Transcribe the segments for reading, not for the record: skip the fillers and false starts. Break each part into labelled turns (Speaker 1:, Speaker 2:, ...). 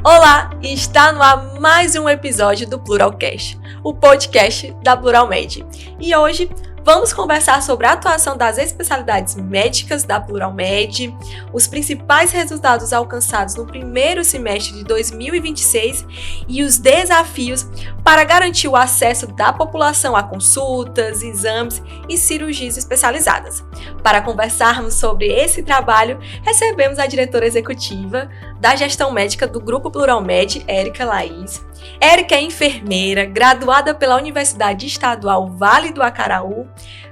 Speaker 1: Olá, está no ar mais um episódio do Pluralcast, o podcast da Pluralmed. E hoje vamos conversar sobre a atuação das especialidades médicas da Pluralmed, os principais resultados alcançados no primeiro semestre de 2026 e os desafios para garantir o acesso da população a consultas, exames e cirurgias especializadas. Para conversarmos sobre esse trabalho, recebemos a diretora executiva da gestão médica do Grupo Pluralmed, Érica Laís. Érica é enfermeira, graduada pela Universidade Estadual Vale do Acaraú,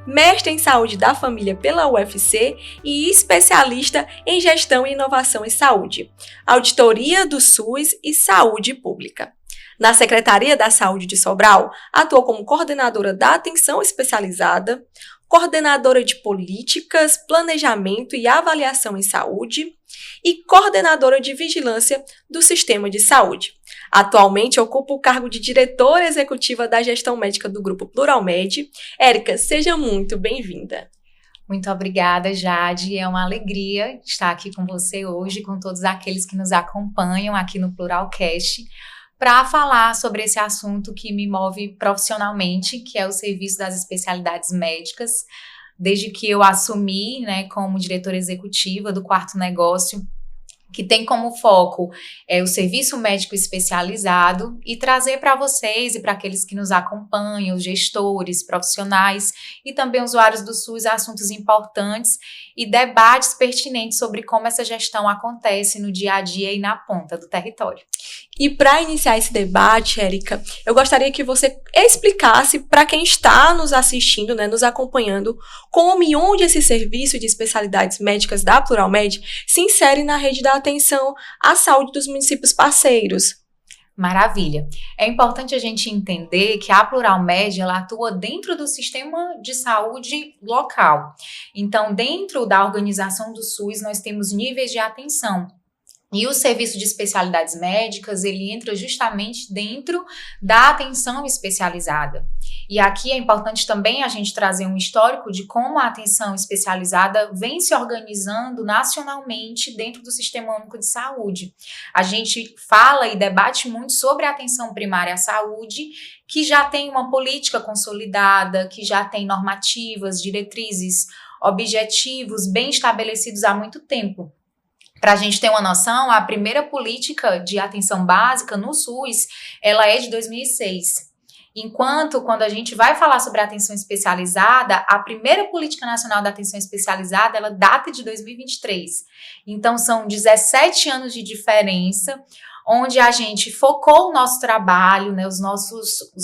Speaker 1: mestre em saúde da família pela UFC e especialista em gestão e inovação em saúde, auditoria do SUS e saúde pública. Na Secretaria da Saúde de Sobral, atuou como coordenadora da atenção especializada, coordenadora de políticas, planejamento e avaliação em saúde e coordenadora de vigilância do sistema de saúde. Atualmente ocupa o cargo de diretora executiva da gestão médica do Grupo Pluralmed. Érica, seja muito bem-vinda.
Speaker 2: Muito obrigada, Jade. É uma alegria estar aqui com você hoje, com todos aqueles que nos acompanham aqui no Pluralcast, para falar sobre esse assunto que me move profissionalmente, que é o serviço das especialidades médicas. Desde que eu assumi, como diretora executiva do Quarto Negócio, que tem como foco o serviço médico especializado, e trazer para vocês e para aqueles que nos acompanham, os gestores, profissionais e também usuários do SUS, assuntos importantes e debates pertinentes sobre como essa gestão acontece no dia a dia e na ponta do território.
Speaker 1: E para iniciar esse debate, Érica, eu gostaria que você explicasse para quem está nos assistindo, nos acompanhando, como e onde esse serviço de especialidades médicas da Pluralmed se insere na rede da atenção à saúde dos municípios parceiros.
Speaker 2: Maravilha. É importante a gente entender que a Pluralmed, ela atua dentro do sistema de saúde local. Então, dentro da organização do SUS, nós temos níveis de atenção. E o serviço de especialidades médicas, ele entra justamente dentro da atenção especializada. E aqui é importante também a gente trazer um histórico de como a atenção especializada vem se organizando nacionalmente dentro do Sistema Único de Saúde. A gente fala e debate muito sobre a atenção primária à saúde, que já tem uma política consolidada, que já tem normativas, diretrizes, objetivos bem estabelecidos há muito tempo. Para a gente ter uma noção, a primeira política de atenção básica no SUS, ela é de 2006. Enquanto, quando a gente vai falar sobre a atenção especializada, a primeira política nacional da atenção especializada, ela data de 2023. Então, são 17 anos de diferença, onde a gente focou o nosso trabalho, os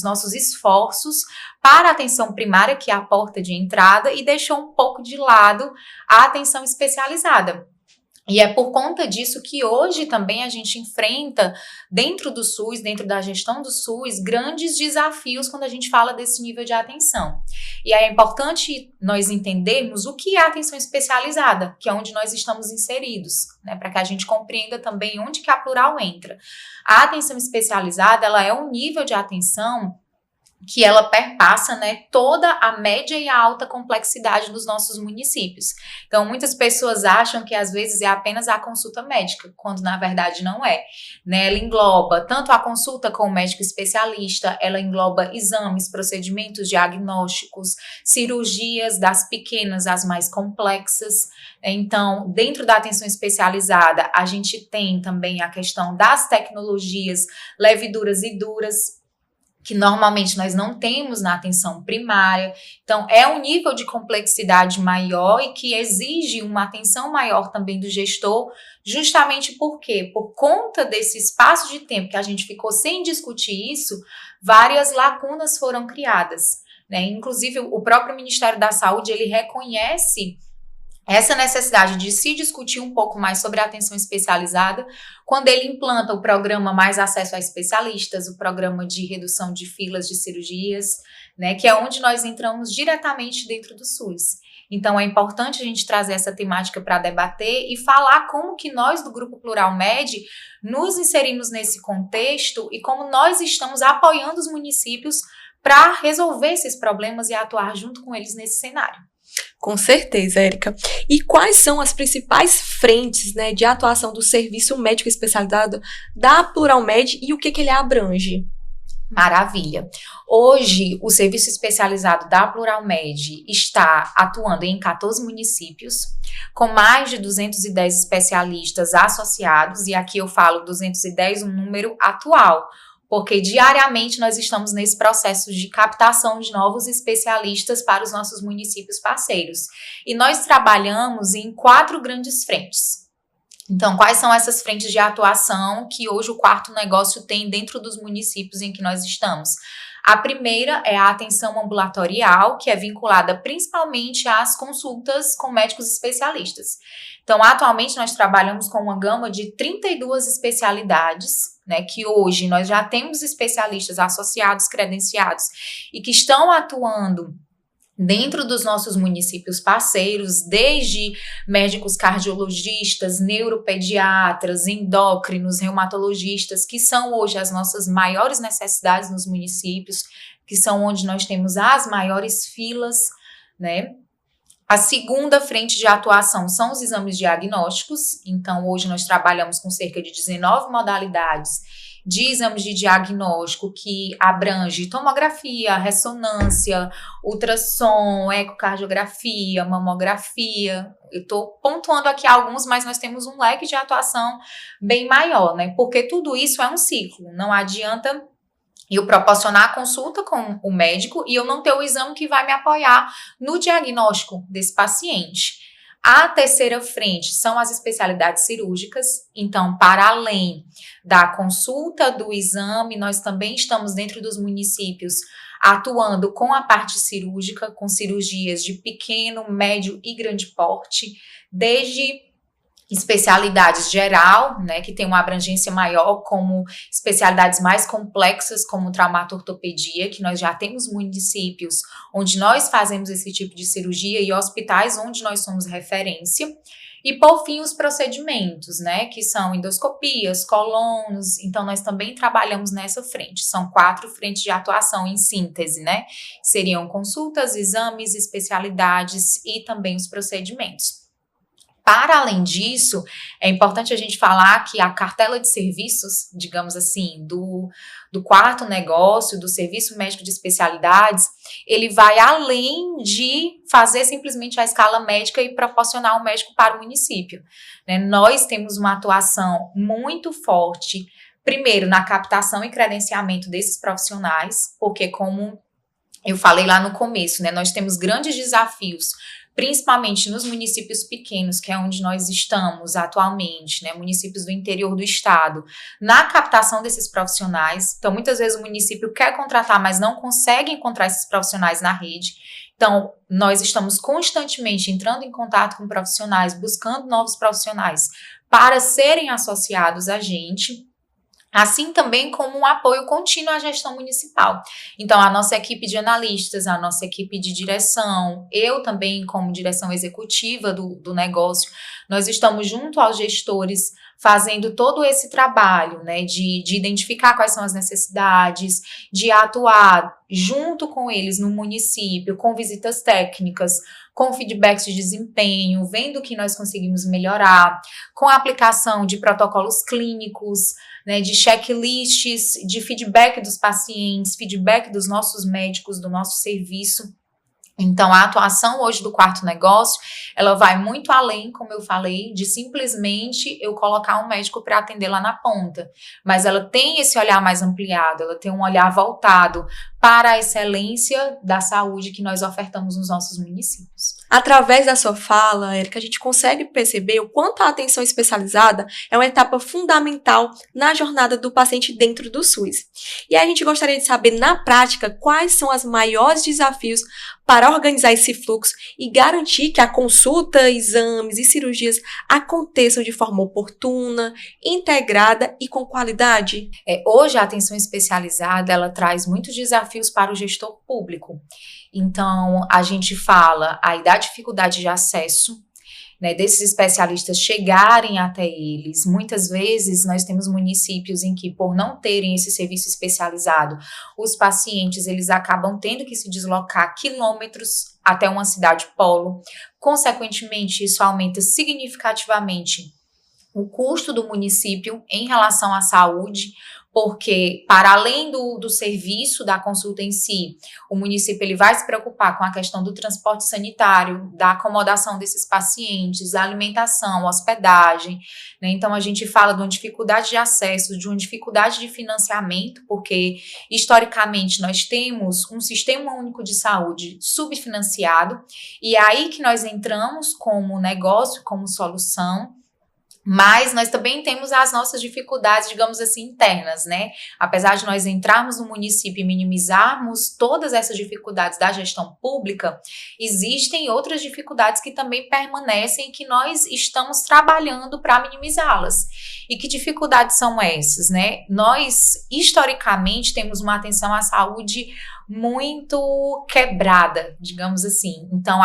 Speaker 2: nossos esforços para a atenção primária, que é a porta de entrada, e deixou um pouco de lado a atenção especializada. E é por conta disso que hoje também a gente enfrenta, dentro do SUS, dentro da gestão do SUS, grandes desafios quando a gente fala desse nível de atenção. E aí é importante nós entendermos o que é a atenção especializada, que é onde nós estamos inseridos, para que a gente compreenda também onde que a Plural entra. A atenção especializada, ela é um nível de atenção que ela perpassa, toda a média e a alta complexidade dos nossos municípios. Então, muitas pessoas acham que às vezes é apenas a consulta médica, quando na verdade não é. Ela engloba tanto a consulta com o médico especialista, ela engloba exames, procedimentos diagnósticos, cirurgias das pequenas às mais complexas. Então, dentro da atenção especializada, a gente tem também a questão das tecnologias leve, duras e duras, que normalmente nós não temos na atenção primária. Então, é um nível de complexidade maior e que exige uma atenção maior também do gestor, justamente por quê? Por conta desse espaço de tempo que a gente ficou sem discutir isso, várias lacunas foram criadas, Inclusive, o próprio Ministério da Saúde, ele reconhece essa necessidade de se discutir um pouco mais sobre a atenção especializada quando ele implanta o programa Mais Acesso a Especialistas, o programa de redução de filas de cirurgias, que é onde nós entramos diretamente dentro do SUS. Então, é importante a gente trazer essa temática para debater e falar como que nós, do Grupo Pluralmed, nos inserimos nesse contexto e como nós estamos apoiando os municípios para resolver esses problemas e atuar junto com eles nesse cenário.
Speaker 1: Com certeza, Érica. E quais são as principais frentes, né, de atuação do serviço médico especializado da Pluralmed e o que ele abrange?
Speaker 2: Maravilha. Hoje, o serviço especializado da Pluralmed está atuando em 14 municípios, com mais de 210 especialistas associados, e aqui eu falo 210, um número atual, porque diariamente nós estamos nesse processo de captação de novos especialistas para os nossos municípios parceiros. E nós trabalhamos em 4 grandes frentes. Então, quais são essas frentes de atuação que hoje o quarto negócio tem dentro dos municípios em que nós estamos? A primeira é a atenção ambulatorial, que é vinculada principalmente às consultas com médicos especialistas. Então, atualmente nós trabalhamos com uma gama de 32 especialidades, né, que hoje nós já temos especialistas associados, credenciados e que estão atuando dentro dos nossos municípios parceiros, desde médicos cardiologistas, neuropediatras, endócrinos, reumatologistas, que são hoje as nossas maiores necessidades nos municípios, que são onde nós temos as maiores filas, né? A segunda frente de atuação são os exames diagnósticos. Então, hoje nós trabalhamos com cerca de 19 modalidades de exames de diagnóstico que abrange tomografia, ressonância, ultrassom, ecocardiografia, mamografia. Eu estou pontuando aqui alguns, mas nós temos um leque de atuação bem maior, né? Porque tudo isso é um ciclo. Não adianta eu proporcionar a consulta com o médico e eu não ter o exame que vai me apoiar no diagnóstico desse paciente. A terceira frente são as especialidades cirúrgicas. Então, para além da consulta, do exame, nós também estamos dentro dos municípios atuando com a parte cirúrgica, com cirurgias de pequeno, médio e grande porte, desde especialidades geral, né, que tem uma abrangência maior, como especialidades mais complexas, como traumatortopedia, que nós já temos municípios onde nós fazemos esse tipo de cirurgia e hospitais onde nós somos referência. E, por fim, os procedimentos, né, que são endoscopias, colonos. Então, nós também trabalhamos nessa frente. São 4 frentes de atuação em síntese, né? Seriam consultas, exames, especialidades e também os procedimentos. Para além disso, é importante a gente falar que a cartela de serviços, digamos assim, do quarto negócio, do serviço médico de especialidades, ele vai além de fazer simplesmente a escala médica e proporcionar um médico para o município, né? Nós temos uma atuação muito forte, primeiro, na captação e credenciamento desses profissionais, porque como eu falei lá no começo, né, nós temos grandes desafios, principalmente nos municípios pequenos, que é onde nós estamos atualmente, né, municípios do interior do estado, na captação desses profissionais. Então, muitas vezes o município quer contratar, mas não consegue encontrar esses profissionais na rede. Então, nós estamos constantemente entrando em contato com profissionais, buscando novos profissionais para serem associados a gente, assim também como um apoio contínuo à gestão municipal. Então, a nossa equipe de analistas, a nossa equipe de direção, eu também como direção executiva do negócio, nós estamos junto aos gestores fazendo todo esse trabalho, né, de identificar quais são as necessidades, de atuar junto com eles no município, com visitas técnicas, com feedbacks de desempenho, vendo o que nós conseguimos melhorar, com a aplicação de protocolos clínicos, né, de checklists, de feedback dos pacientes, feedback dos nossos médicos, do nosso serviço. Então, a atuação hoje do quarto negócio, ela vai muito além, como eu falei, de simplesmente eu colocar um médico para atender lá na ponta. Mas ela tem esse olhar mais ampliado, ela tem um olhar voltado para a excelência da saúde que nós ofertamos nos nossos municípios.
Speaker 1: Através da sua fala, Érica, a gente consegue perceber o quanto a atenção especializada é uma etapa fundamental na jornada do paciente dentro do SUS. E a gente gostaria de saber, na prática, quais são os maiores desafios para organizar esse fluxo e garantir que a consulta, exames e cirurgias aconteçam de forma oportuna, integrada e com qualidade.
Speaker 2: Hoje, a atenção especializada, ela traz muitos desafios para o gestor público. Então, a gente fala aí da dificuldade de acesso. né, desses especialistas chegarem até eles. Muitas vezes nós temos municípios em que, por não terem esse serviço especializado, os pacientes eles acabam tendo que se deslocar quilômetros até uma cidade polo. Consequentemente, isso aumenta significativamente o custo do município em relação à saúde, porque para além do serviço da consulta em si, o município ele vai se preocupar com a questão do transporte sanitário, da acomodação desses pacientes, a alimentação, hospedagem, né? Então a gente fala de uma dificuldade de acesso, de uma dificuldade de financiamento, porque historicamente nós temos um sistema único de saúde subfinanciado, e é aí que nós entramos como negócio, como solução. Mas nós também temos as nossas dificuldades, digamos assim, internas, né? Apesar de nós entrarmos no município e minimizarmos todas essas dificuldades da gestão pública, existem outras dificuldades que também permanecem e que nós estamos trabalhando para minimizá-las. E que dificuldades são essas, né? Nós, historicamente, temos uma atenção à saúde muito quebrada, digamos assim. Então,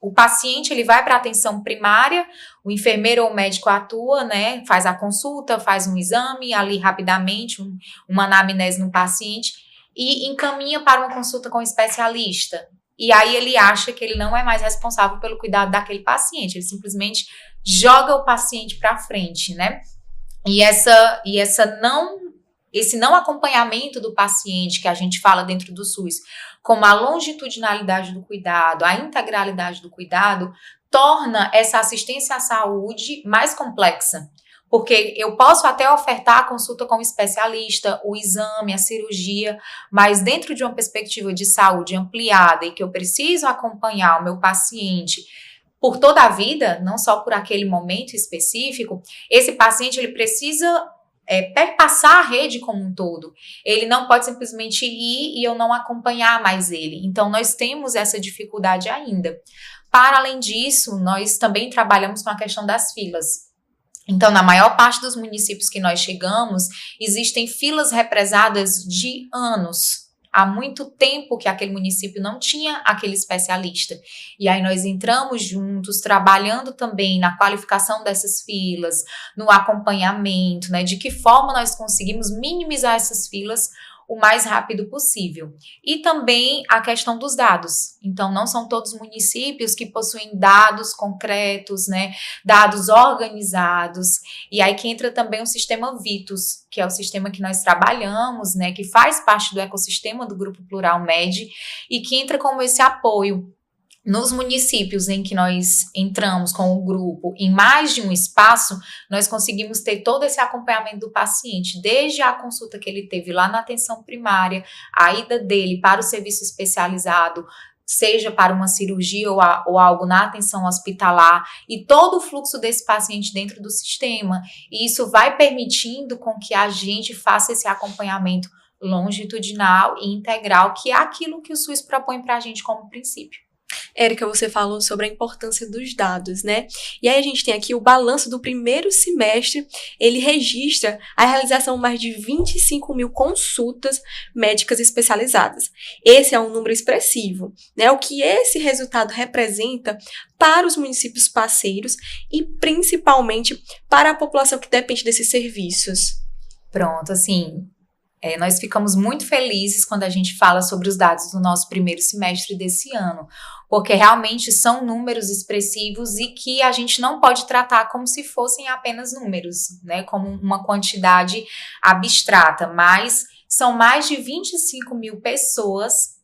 Speaker 2: o paciente ele vai para a atenção primária, o enfermeiro ou o médico atua, né, faz a consulta, faz um exame ali rapidamente, uma anamnese no paciente e encaminha para uma consulta com o especialista. E aí ele acha que ele não é mais responsável pelo cuidado daquele paciente, ele simplesmente joga o paciente para frente, né? Esse não acompanhamento do paciente que a gente fala dentro do SUS, como a longitudinalidade do cuidado, a integralidade do cuidado, torna essa assistência à saúde mais complexa. Porque eu posso até ofertar a consulta com o especialista, o exame, a cirurgia, mas dentro de uma perspectiva de saúde ampliada e que eu preciso acompanhar o meu paciente por toda a vida, não só por aquele momento específico, esse paciente ele precisa perpassar a rede como um todo. Ele não pode simplesmente ir e eu não acompanhar mais ele. Então, nós temos essa dificuldade ainda. Para além disso, nós também trabalhamos com a questão das filas. Então, na maior parte dos municípios que nós chegamos, existem filas represadas de anos. Há muito tempo que aquele município não tinha aquele especialista. E aí nós entramos juntos, trabalhando também na qualificação dessas filas, no acompanhamento, né? De que forma nós conseguimos minimizar essas filas o mais rápido possível. E também a questão dos dados. Então, não são todos os municípios que possuem dados concretos, né? Dados organizados. E aí que entra também o sistema Vitus, que é o sistema que nós trabalhamos, né? Que faz parte do ecossistema do Grupo Plural Med e que entra como esse apoio. Nos municípios em que nós entramos com o grupo em mais de um espaço, nós conseguimos ter todo esse acompanhamento do paciente, desde a consulta que ele teve lá na atenção primária, a ida dele para o serviço especializado, seja para uma cirurgia ou algo na atenção hospitalar, e todo o fluxo desse paciente dentro do sistema. E isso vai permitindo com que a gente faça esse acompanhamento longitudinal e integral, que é aquilo que o SUS propõe para a gente como princípio.
Speaker 1: Érica, você falou sobre a importância dos dados, né? E aí a gente tem aqui o balanço do primeiro semestre, ele registra a realização de mais de 25 mil consultas médicas especializadas. Esse é um número expressivo, né? O que esse resultado representa para os municípios parceiros e principalmente para a população que depende desses serviços.
Speaker 2: Pronto, assim, nós ficamos muito felizes quando a gente fala sobre os dados do nosso primeiro semestre desse ano, porque realmente são números expressivos e que a gente não pode tratar como se fossem apenas números, né, como uma quantidade abstrata, mas são mais de 25 mil pessoas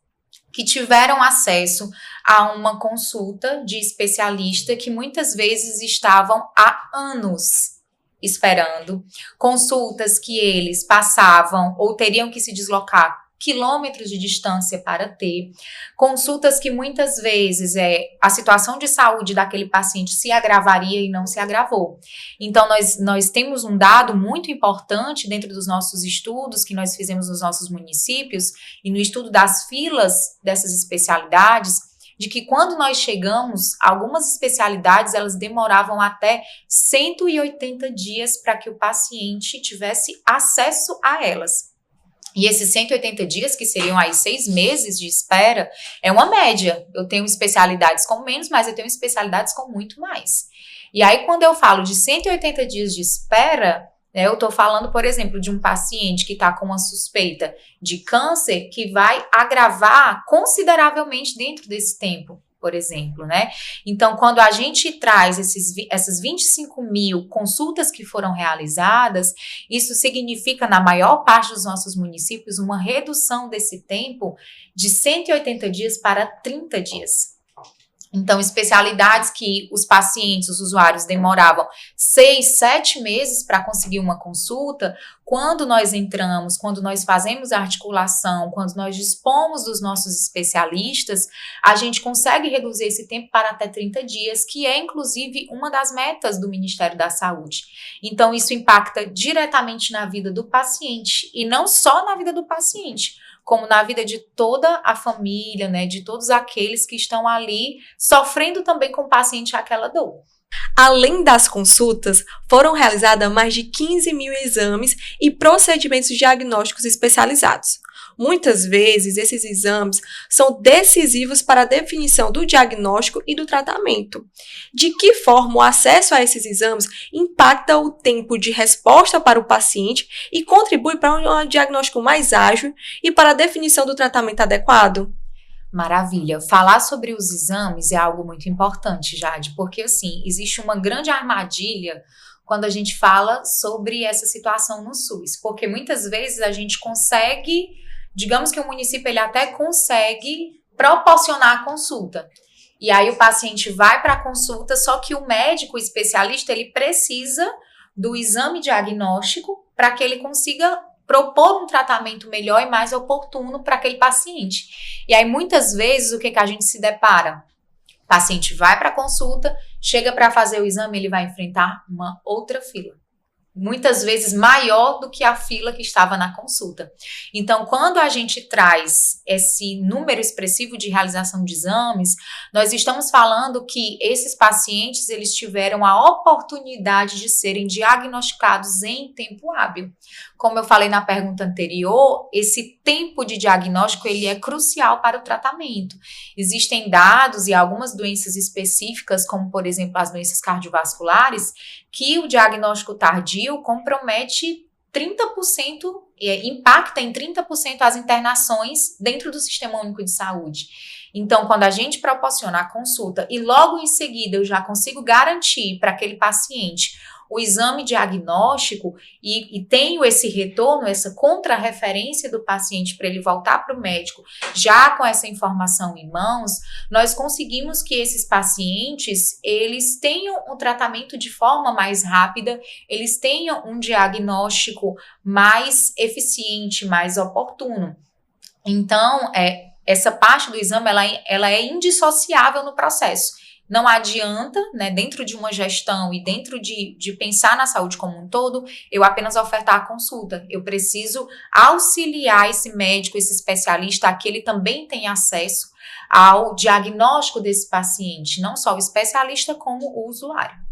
Speaker 2: que tiveram acesso a uma consulta de especialista que muitas vezes estavam há anos esperando, consultas que eles passavam ou teriam que se deslocar quilômetros de distância para ter, consultas que muitas vezes a situação de saúde daquele paciente se agravaria e não se agravou. Então, nós temos um dado muito importante dentro dos nossos estudos que nós fizemos nos nossos municípios e no estudo das filas dessas especialidades, de que quando nós chegamos, algumas especialidades, elas demoravam até 180 dias para que o paciente tivesse acesso a elas. E esses 180 dias, que seriam aí 6 meses de espera, é uma média. Eu tenho especialidades com menos, mas eu tenho especialidades com muito mais. E aí, quando eu falo de 180 dias de espera, né, eu estou falando, por exemplo, de um paciente que está com uma suspeita de câncer que vai agravar consideravelmente dentro desse tempo, por exemplo, né? Então, quando a gente traz essas 25 mil consultas que foram realizadas, isso significa, na maior parte dos nossos municípios, uma redução desse tempo de 180 dias para 30 dias. Então, especialidades que os pacientes, os usuários demoravam 6, 7 meses para conseguir uma consulta, quando nós entramos, quando nós fazemos a articulação, quando nós dispomos dos nossos especialistas, a gente consegue reduzir esse tempo para até 30 dias, que é, inclusive, uma das metas do Ministério da Saúde. Então, isso impacta diretamente na vida do paciente, e não só na vida do paciente, como na vida de toda a família, né, de todos aqueles que estão ali sofrendo também com o paciente aquela dor.
Speaker 1: Além das consultas, foram realizadas mais de 15 mil exames e procedimentos diagnósticos especializados. Muitas vezes, esses exames são decisivos para a definição do diagnóstico e do tratamento. De que forma o acesso a esses exames impacta o tempo de resposta para o paciente e contribui para um diagnóstico mais ágil e para a definição do tratamento adequado?
Speaker 2: Maravilha. Falar sobre os exames é algo muito importante, Jade, porque, assim, existe uma grande armadilha quando a gente fala sobre essa situação no SUS, porque muitas vezes a gente consegue, digamos que o município ele até consegue proporcionar a consulta. E aí o paciente vai para a consulta, só que o médico especialista, ele precisa do exame diagnóstico para que ele consiga propor um tratamento melhor e mais oportuno para aquele paciente. E aí, muitas vezes, o que a gente se depara? O paciente vai para a consulta, chega para fazer o exame, ele vai enfrentar uma outra fila. Muitas vezes maior do que a fila que estava na consulta. Então, quando a gente traz esse número expressivo de realização de exames, nós estamos falando que esses pacientes, eles tiveram a oportunidade de serem diagnosticados em tempo hábil. Como eu falei na pergunta anterior, esse tempo de diagnóstico, ele é crucial para o tratamento. Existem dados e algumas doenças específicas, como, por exemplo, as doenças cardiovasculares, que o diagnóstico tardio compromete 30%, impacta em 30% as internações dentro do Sistema Único de Saúde. Então, quando a gente proporciona a consulta e logo em seguida eu já consigo garantir para aquele paciente o exame diagnóstico e tenho esse retorno, essa contrarreferência do paciente para ele voltar para o médico já com essa informação em mãos, nós conseguimos que esses pacientes, eles tenham um tratamento de forma mais rápida, eles tenham um diagnóstico mais eficiente, mais oportuno. Então, essa parte do exame, ela é indissociável no processo. Não adianta, né, dentro de uma gestão e dentro de pensar na saúde como um todo, eu apenas ofertar a consulta. Eu preciso auxiliar esse médico, esse especialista, a que ele também tenha acesso ao diagnóstico desse paciente, não só o especialista, como o usuário.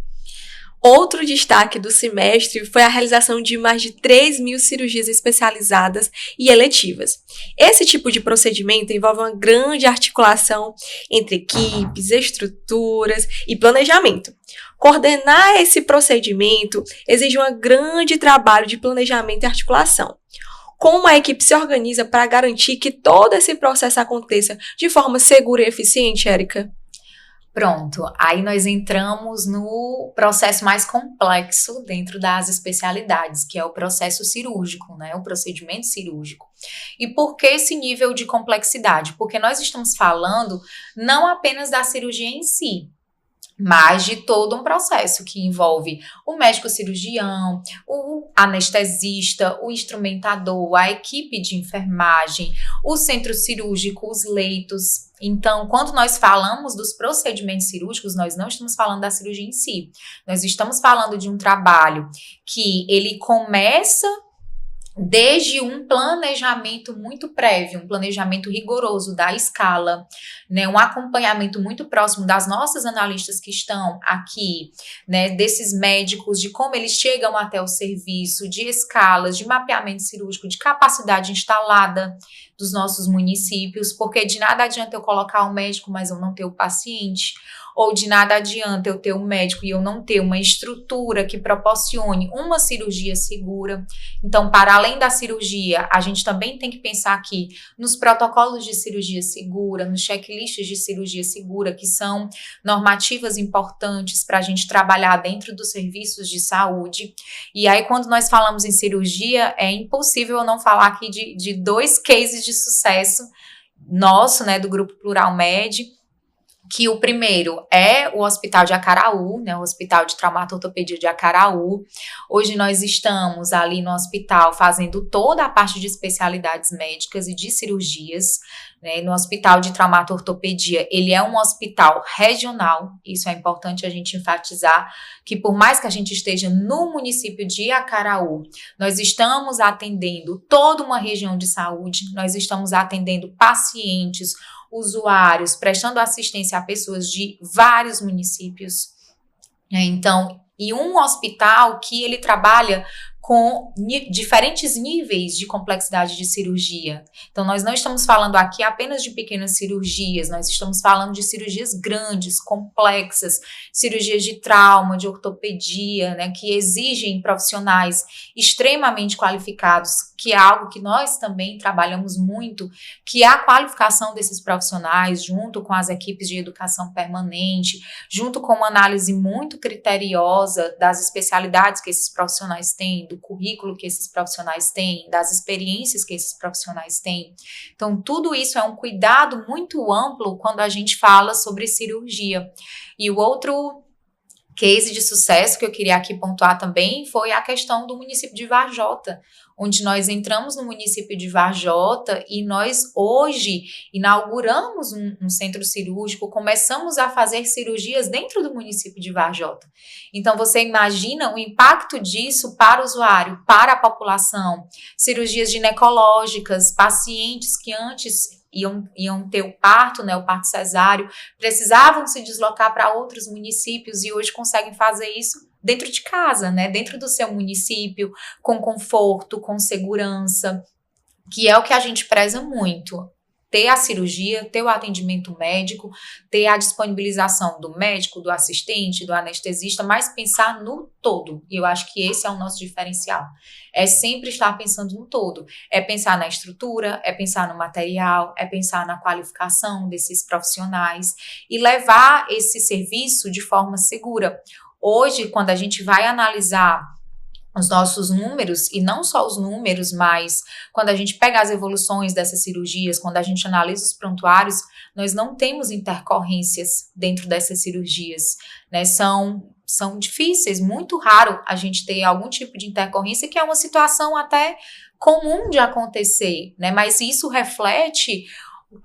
Speaker 1: Outro destaque do semestre foi a realização de mais de 3 mil cirurgias especializadas e eletivas. Esse tipo de procedimento envolve uma grande articulação entre equipes, estruturas e planejamento. Coordenar esse procedimento exige um grande trabalho de planejamento e articulação. Como a equipe se organiza para garantir que todo esse processo aconteça de forma segura e eficiente, Érica?
Speaker 2: Pronto, aí nós entramos no processo mais complexo dentro das especialidades, que é o processo cirúrgico, né? O procedimento cirúrgico. E por que esse nível de complexidade? Porque nós estamos falando não apenas da cirurgia em si, mas de todo um processo que envolve o médico cirurgião, o anestesista, o instrumentador, a equipe de enfermagem, o centro cirúrgico, os leitos. Então, quando nós falamos dos procedimentos cirúrgicos, nós não estamos falando da cirurgia em si. Nós estamos falando de um trabalho que ele começa desde um planejamento muito prévio, um planejamento rigoroso da escala, né, um acompanhamento muito próximo das nossas analistas que estão aqui, né, desses médicos, de como eles chegam até o serviço, de escalas, de mapeamento cirúrgico, de capacidade instalada dos nossos municípios, porque de nada adianta eu colocar o médico, mas eu não ter o paciente, ou de nada adianta eu ter um médico e eu não ter uma estrutura que proporcione uma cirurgia segura. Então, para além da cirurgia, a gente também tem que pensar aqui nos protocolos de cirurgia segura, nos checklists de cirurgia segura, que são normativas importantes para a gente trabalhar dentro dos serviços de saúde. E aí, quando nós falamos em cirurgia, é impossível eu não falar aqui de 2 cases de sucesso nosso, né, do Grupo Plural Med, que o primeiro é o Hospital de Acaraú, né, o Hospital de Traumato-Ortopedia de Acaraú. Hoje nós estamos ali no hospital fazendo toda a parte de especialidades médicas e de cirurgias, né. No Hospital de Traumato-Ortopedia, ele é um hospital regional, isso é importante a gente enfatizar, que por mais que a gente esteja no município de Acaraú, nós estamos atendendo toda uma região de saúde, nós estamos atendendo pacientes, usuários, prestando assistência a pessoas de vários municípios. Então, e um hospital que ele trabalha com diferentes níveis de complexidade de cirurgia. Então, nós não estamos falando aqui apenas de pequenas cirurgias, nós estamos falando de cirurgias grandes, complexas, cirurgias de trauma, de ortopedia, né, que exigem profissionais extremamente qualificados, que é algo que nós também trabalhamos muito, que é a qualificação desses profissionais, junto com as equipes de educação permanente, junto com uma análise muito criteriosa das especialidades que esses profissionais têm, do currículo que esses profissionais têm, das experiências que esses profissionais têm. Então, tudo isso é um cuidado muito amplo quando a gente fala sobre cirurgia. E o outro case de sucesso que eu queria aqui pontuar também foi a questão do município de Varjota, onde nós entramos no município de Varjota e nós hoje inauguramos um centro cirúrgico, começamos a fazer cirurgias dentro do município de Varjota. Então, você imagina o impacto disso para o usuário, para a população, cirurgias ginecológicas, pacientes que antes iam ter o parto, né, o parto cesáreo, precisavam se deslocar para outros municípios e hoje conseguem fazer isso dentro de casa, né, dentro do seu município, com conforto, com segurança, que é o que a gente preza muito. Ter a cirurgia, ter o atendimento médico, ter a disponibilização do médico, do assistente, do anestesista, mas pensar no todo. E eu acho que esse é o nosso diferencial. É sempre estar pensando no todo. É pensar na estrutura, é pensar no material, é pensar na qualificação desses profissionais e levar esse serviço de forma segura. Hoje, quando a gente vai analisar os nossos números, e não só os números, mas quando a gente pega as evoluções dessas cirurgias, quando a gente analisa os prontuários, nós não temos intercorrências dentro dessas cirurgias, né? São difíceis, muito raro a gente ter algum tipo de intercorrência, que é uma situação até comum de acontecer, né? Mas isso reflete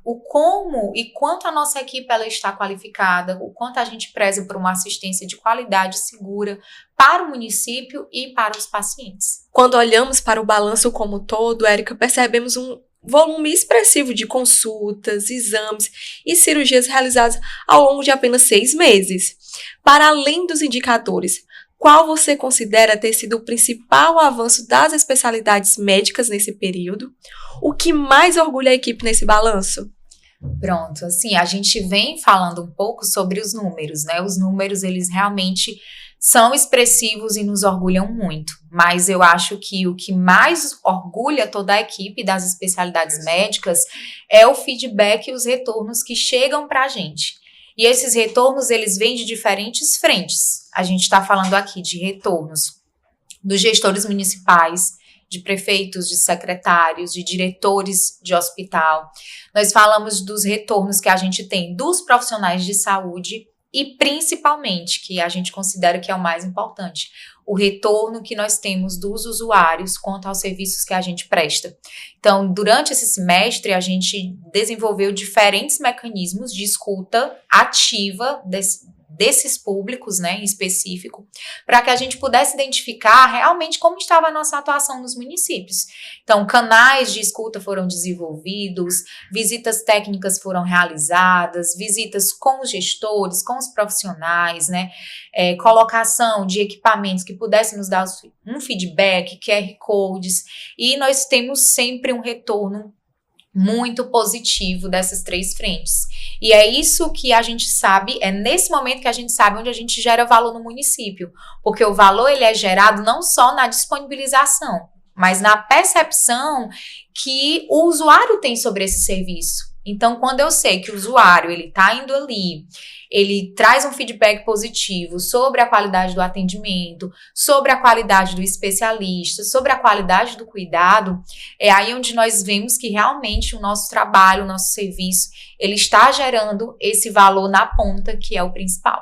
Speaker 2: o como e quanto a nossa equipe ela está qualificada, o quanto a gente preza por uma assistência de qualidade segura para o município e para os pacientes.
Speaker 1: Quando olhamos para o balanço como todo, Érica, percebemos um volume expressivo de consultas, exames e cirurgias realizadas ao longo de apenas 6 meses. Para além dos indicadores, qual você considera ter sido o principal avanço das especialidades médicas nesse período? O que mais orgulha a equipe nesse balanço?
Speaker 2: Pronto, assim, a gente vem falando um pouco sobre os números, né? Os números, eles realmente são expressivos e nos orgulham muito, mas eu acho que o que mais orgulha toda a equipe das especialidades médicas é o feedback e os retornos que chegam para a gente. E esses retornos, eles vêm de diferentes frentes. A gente está falando aqui de retornos dos gestores municipais, de prefeitos, de secretários, de diretores de hospital. Nós falamos dos retornos que a gente tem dos profissionais de saúde e, principalmente, que a gente considera que é o mais importante, o retorno que nós temos dos usuários quanto aos serviços que a gente presta. Então, durante esse semestre, a gente desenvolveu diferentes mecanismos de escuta ativa desses públicos, né, em específico, para que a gente pudesse identificar realmente como estava a nossa atuação nos municípios. Então, canais de escuta foram desenvolvidos, visitas técnicas foram realizadas, visitas com os gestores, com os profissionais, né, colocação de equipamentos que pudessem nos dar um feedback, QR Codes, e nós temos sempre um retorno muito positivo dessas 3 frentes. E é isso que a gente sabe, é nesse momento que a gente sabe onde a gente gera valor no município, porque o valor ele é gerado não só na disponibilização, mas na percepção que o usuário tem sobre esse serviço. Então, quando eu sei que o usuário ele está indo ali, ele traz um feedback positivo sobre a qualidade do atendimento, sobre a qualidade do especialista, sobre a qualidade do cuidado, é aí onde nós vemos que realmente o nosso trabalho, o nosso serviço, ele está gerando esse valor na ponta, que é o principal.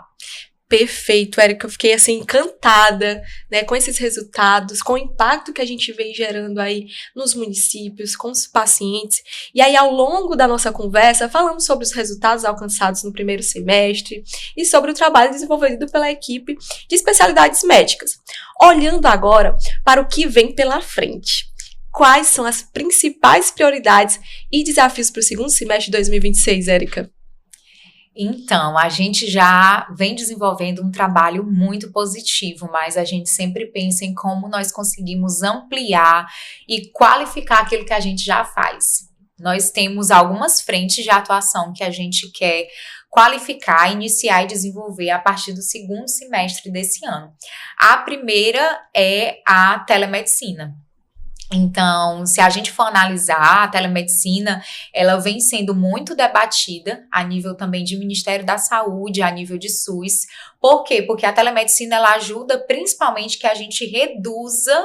Speaker 1: Perfeito, Érica, eu fiquei assim encantada, né, com esses resultados, com o impacto que a gente vem gerando aí nos municípios, com os pacientes. E aí, ao longo da nossa conversa, falamos sobre os resultados alcançados no primeiro semestre e sobre o trabalho desenvolvido pela equipe de especialidades médicas. Olhando agora para o que vem pela frente, quais são as principais prioridades e desafios para o segundo semestre de 2026, Érica?
Speaker 2: Então, a gente já vem desenvolvendo um trabalho muito positivo, mas a gente sempre pensa em como nós conseguimos ampliar e qualificar aquilo que a gente já faz. Nós temos algumas frentes de atuação que a gente quer qualificar, iniciar e desenvolver a partir do segundo semestre desse ano. A primeira é a telemedicina. Então, se a gente for analisar, a telemedicina, ela vem sendo muito debatida a nível também de Ministério da Saúde, a nível de SUS. Por quê? Porque a telemedicina, ela ajuda principalmente que a gente reduza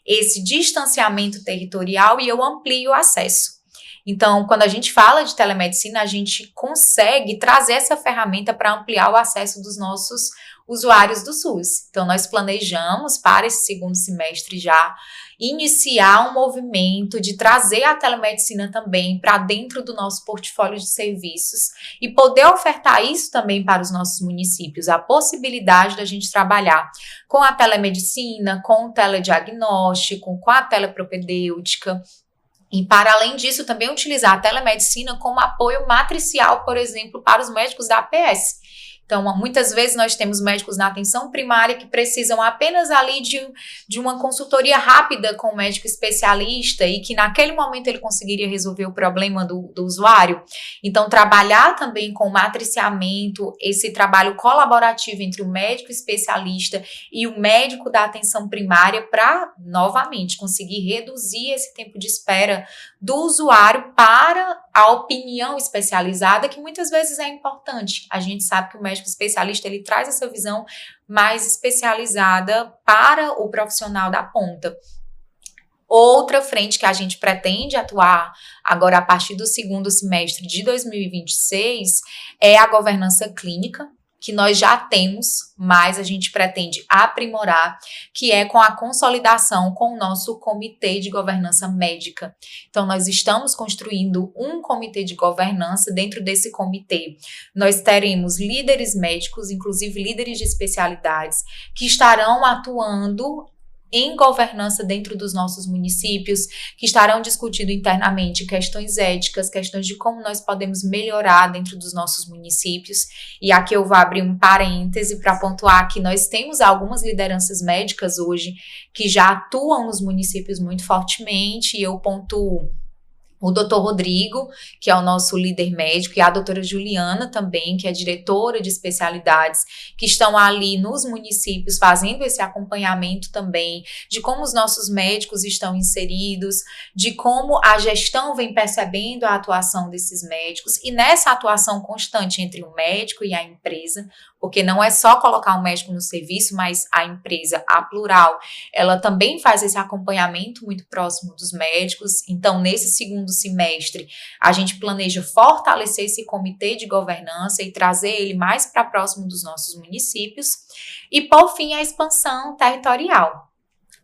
Speaker 2: esse distanciamento territorial e eu amplie o acesso. Então, quando a gente fala de telemedicina, a gente consegue trazer essa ferramenta para ampliar o acesso dos nossos usuários do SUS. Então, nós planejamos para esse segundo semestre já iniciar um movimento de trazer a telemedicina também para dentro do nosso portfólio de serviços e poder ofertar isso também para os nossos municípios, a possibilidade da gente trabalhar com a telemedicina, com o telediagnóstico, com a telepropedêutica. E, para além disso, também utilizar a telemedicina como apoio matricial, por exemplo, para os médicos da APS. Então, muitas vezes nós temos médicos na atenção primária que precisam apenas ali de uma consultoria rápida com o médico especialista e que naquele momento ele conseguiria resolver o problema do usuário. Então, trabalhar também com o matriciamento, esse trabalho colaborativo entre o médico especialista e o médico da atenção primária para, novamente, conseguir reduzir esse tempo de espera do usuário para a opinião especializada, que muitas vezes é importante. A gente sabe que o médico especialista, ele traz essa visão mais especializada para o profissional da ponta. Outra frente que a gente pretende atuar agora a partir do segundo semestre de 2026 é a governança clínica, que nós já temos, mas a gente pretende aprimorar, que é com a consolidação com o nosso comitê de governança médica. Então, nós estamos construindo um comitê de governança. Dentro desse comitê, nós teremos líderes médicos, inclusive líderes de especialidades, que estarão atuando em governança dentro dos nossos municípios, que estarão discutindo internamente questões éticas, questões de como nós podemos melhorar dentro dos nossos municípios. E aqui eu vou abrir um parêntese para pontuar que nós temos algumas lideranças médicas hoje que já atuam nos municípios muito fortemente, e eu pontuo o doutor Rodrigo, que é o nosso líder médico, e a doutora Juliana também, que é diretora de especialidades, que estão ali nos municípios fazendo esse acompanhamento também de como os nossos médicos estão inseridos, de como a gestão vem percebendo a atuação desses médicos, e nessa atuação constante entre o médico e a empresa, porque não é só colocar um médico no serviço, mas a empresa, a Plural, ela também faz esse acompanhamento muito próximo dos médicos. Então, nesse segundo semestre, a gente planeja fortalecer esse comitê de governança e trazer ele mais para próximo dos nossos municípios. E, por fim, a expansão territorial.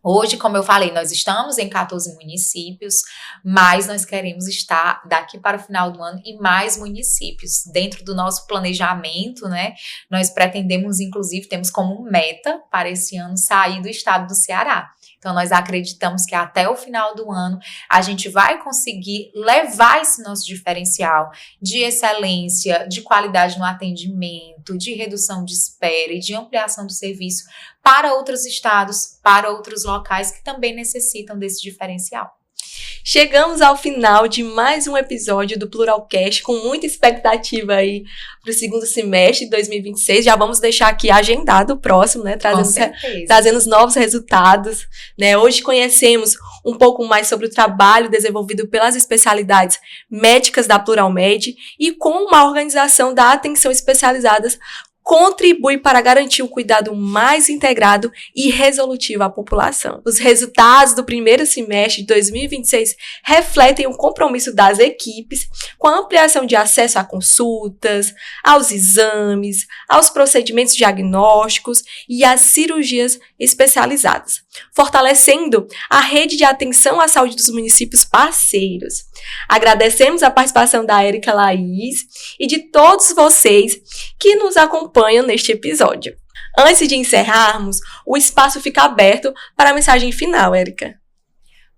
Speaker 2: Hoje, como eu falei, nós estamos em 14 municípios, mas nós queremos estar daqui para o final do ano em mais municípios. Dentro do nosso planejamento, né, nós pretendemos, inclusive, temos como meta para esse ano sair do estado do Ceará. Então, nós acreditamos que até o final do ano a gente vai conseguir levar esse nosso diferencial de excelência, de qualidade no atendimento, de redução de espera e de ampliação do serviço para outros estados, para outros locais que também necessitam desse diferencial.
Speaker 1: Chegamos ao final de mais um episódio do Pluralcast, com muita expectativa aí para o segundo semestre de 2026. Já vamos deixar aqui agendado o próximo, né? Trazendo os novos resultados, né? Hoje conhecemos um pouco mais sobre o trabalho desenvolvido pelas especialidades médicas da Pluralmed e como uma organização da atenção especializada contribui para garantir o cuidado mais integrado e resolutivo à população. Os resultados do primeiro semestre de 2026 refletem o compromisso das equipes com a ampliação de acesso a consultas, aos exames, aos procedimentos diagnósticos e às cirurgias especializadas, fortalecendo a rede de atenção à saúde dos municípios parceiros. Agradecemos a participação da Érica Laís e de todos vocês que nos acompanham neste episódio. Antes de encerrarmos, o espaço fica aberto para a mensagem final, Érica.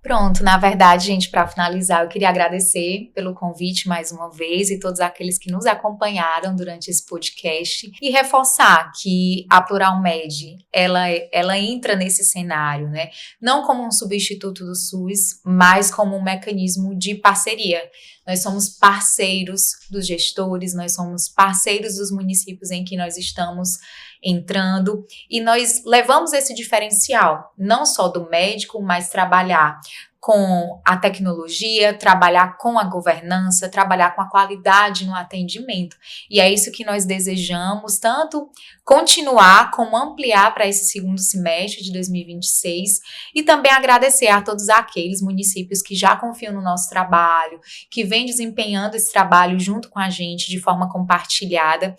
Speaker 2: Pronto, na verdade, gente, para finalizar, eu queria agradecer pelo convite mais uma vez e todos aqueles que nos acompanharam durante esse podcast e reforçar que a Pluralmed, ela entra nesse cenário, né? Não como um substituto do SUS, mas como um mecanismo de parceria. Nós somos parceiros dos gestores, nós somos parceiros dos municípios em que nós estamos entrando e nós levamos esse diferencial, não só do médico, mas trabalhar com a tecnologia, trabalhar com a governança, trabalhar com a qualidade no atendimento. E é isso que nós desejamos, tanto continuar como ampliar para esse segundo semestre de 2026 e também agradecer a todos aqueles municípios que já confiam no nosso trabalho, que vêm desempenhando esse trabalho junto com a gente de forma compartilhada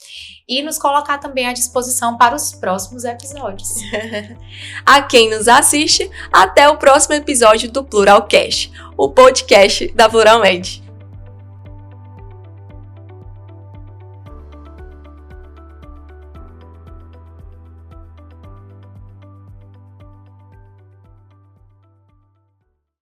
Speaker 2: e nos colocar também à disposição para os próximos episódios.
Speaker 1: A quem nos assiste, até o próximo episódio do Pluralcast, o podcast da Pluralmed.